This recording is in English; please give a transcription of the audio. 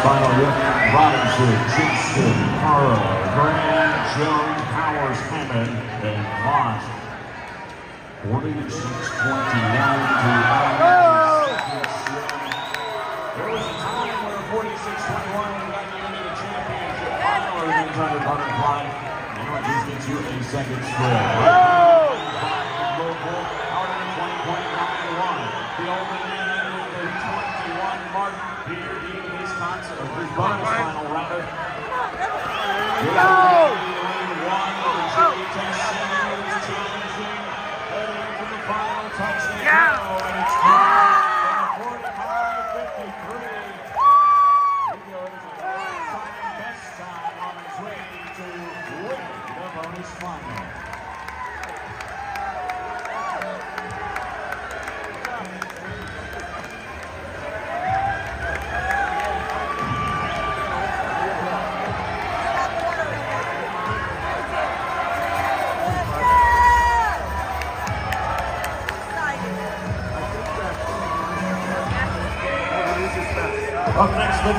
final here. Robinson, Kingston, Carl, Grant, Jones, Powers, Hammond, and Voss. 46-29 to There was a time where 46-21 got you into the championship final or the 800 butterfly. Now it just gets you a second spread. Local out of 20.91. The old man with the 21 mark here in Wisconsin, or his bonus final rather. Up next, the